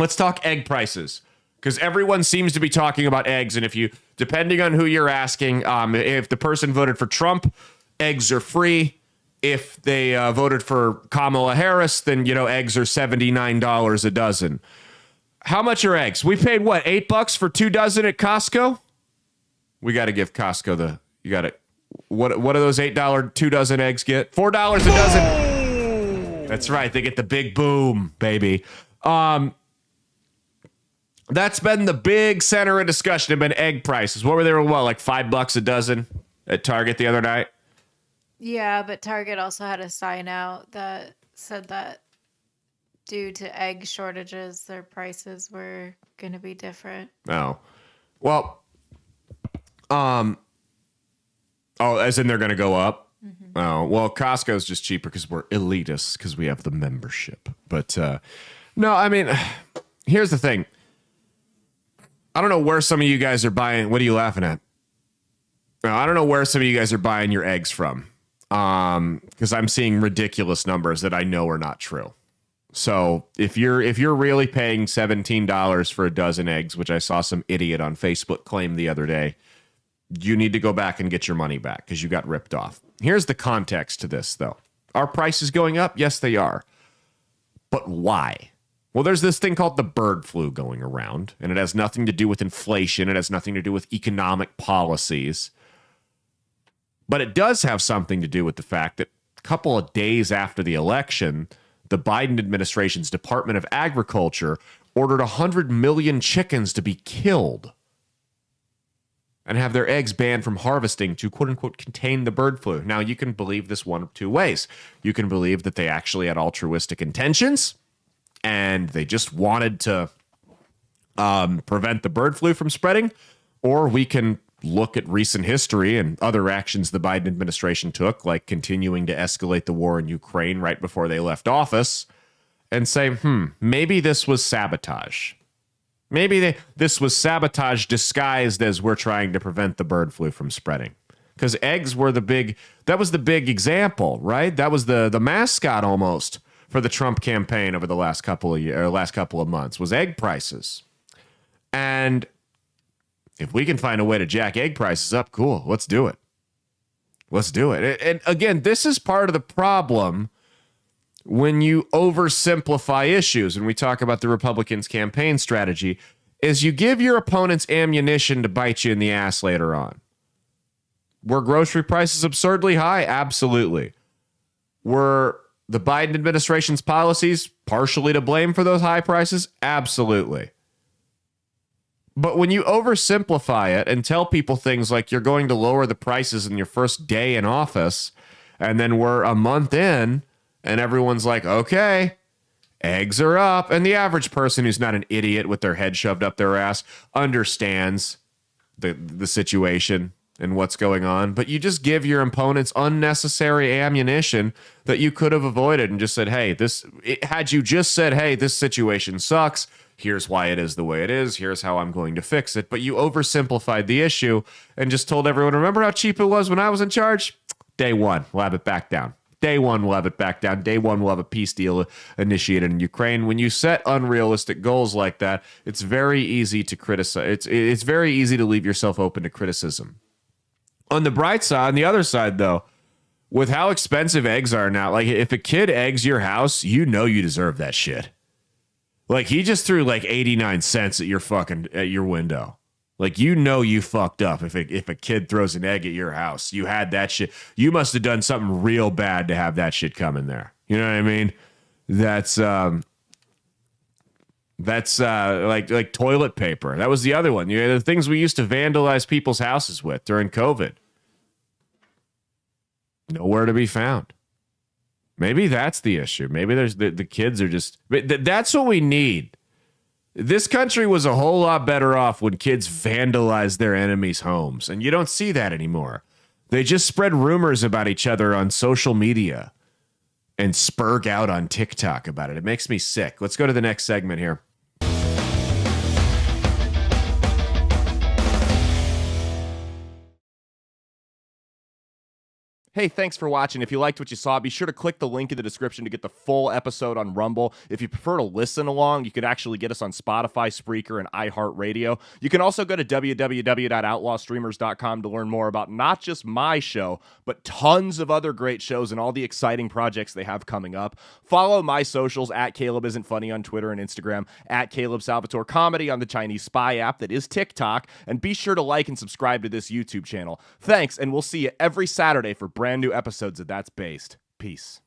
Let's talk egg prices, because everyone seems to be talking about eggs. And if you, depending on who you're asking, if the person voted for Trump, eggs are free. If they voted for Kamala Harris, then, eggs are $79 a dozen. How much are eggs? We paid what, $8 for 2 dozen at Costco? We got to give Costco what do those $8 2 dozen eggs get? $4 a dozen. That's right. They get the big boom, baby. That's been the big center of discussion. Have been egg prices. What were they? Like $5 a dozen at Target the other night? Yeah, but Target also had a sign out that said that due to egg shortages, their prices were going to be different. Oh, well, as in they're going to go up. Mm-hmm. Oh, well, Costco's just cheaper because we're elitists because we have the membership. But no, I mean, here's the thing. I don't know where some of you guys are buying. What are you laughing at? No, I don't know where some of you guys are buying your eggs from. Because I'm seeing ridiculous numbers that I know are not true. So if you're really paying $17 for a dozen eggs, which I saw some idiot on Facebook claim the other day, you need to go back and get your money back because you got ripped off. Here's the context to this, though. Are prices going up? Yes, they are. But why? Well, there's this thing called the bird flu going around, and it has nothing to do with inflation. It has nothing to do with economic policies. But it does have something to do with the fact that a couple of days after the election, the Biden administration's Department of Agriculture ordered 100 million chickens to be killed and have their eggs banned from harvesting to, quote unquote, contain the bird flu. Now, you can believe this one of two ways. You can believe that they actually had altruistic intentions and they just wanted to prevent the bird flu from spreading, or we can look at recent history and other actions the Biden administration took, like continuing to escalate the war in Ukraine right before they left office, and say, maybe this was sabotage. Maybe this was sabotage disguised as we're trying to prevent the bird flu from spreading. Because eggs were that was the big example, right? That was the mascot almost for the Trump campaign over the last couple of months was egg prices. And if we can find a way to jack egg prices up, cool, let's do it. Let's do it. And again, this is part of the problem when you oversimplify issues, and we talk about the Republicans' campaign strategy, is you give your opponents ammunition to bite you in the ass later on. Were grocery prices absurdly high? Absolutely. Were the Biden administration's policies partially to blame for those high prices? Absolutely. But when you oversimplify it and tell people things like you're going to lower the prices in your first day in office, and then we're a month in, and everyone's like, okay, eggs are up. And the average person who's not an idiot with their head shoved up their ass understands the situation and what's going on. But you just give your opponents unnecessary ammunition that you could have avoided and just said, hey, had you just said, hey, this situation sucks. Here's why it is the way it is. Here's how I'm going to fix it. But you oversimplified the issue and just told everyone, remember how cheap it was when I was in charge? Day one, we'll have it back down. Day one, we'll have it back down. Day one, we'll have a peace deal initiated in Ukraine. When you set unrealistic goals like that, it's very easy to criticize. It's very easy to leave yourself open to criticism. On the bright side, on the other side, though, with how expensive eggs are now, like if a kid eggs your house, you know you deserve that shit. Like he just threw like 89 cents at your window. Like, you know, you fucked up if a kid throws an egg at your house. You had that shit. You must have done something real bad to have that shit come in there. You know what I mean? That's like toilet paper. That was the other one. The things we used to vandalize people's houses with during COVID. Nowhere to be found. Maybe that's the issue. Maybe there's the kids are just. That's what we need. This country was a whole lot better off when kids vandalized their enemies' homes, and you don't see that anymore. They just spread rumors about each other on social media and spurg out on TikTok about it. It makes me sick. Let's go to the next segment here. Hey, thanks for watching. If you liked what you saw, be sure to click the link in the description to get the full episode on Rumble. If you prefer to listen along, you could actually get us on Spotify, Spreaker, and iHeartRadio. You can also go to www.outlawstreamers.com to learn more about not just my show, but tons of other great shows and all the exciting projects they have coming up. Follow my socials at Caleb Isn't Funny on Twitter and Instagram, at Caleb Salvatore Comedy on the Chinese Spy app that is TikTok, and be sure to like and subscribe to this YouTube channel. Thanks, and we'll see you every Saturday for brand new episodes of That's Based. Peace.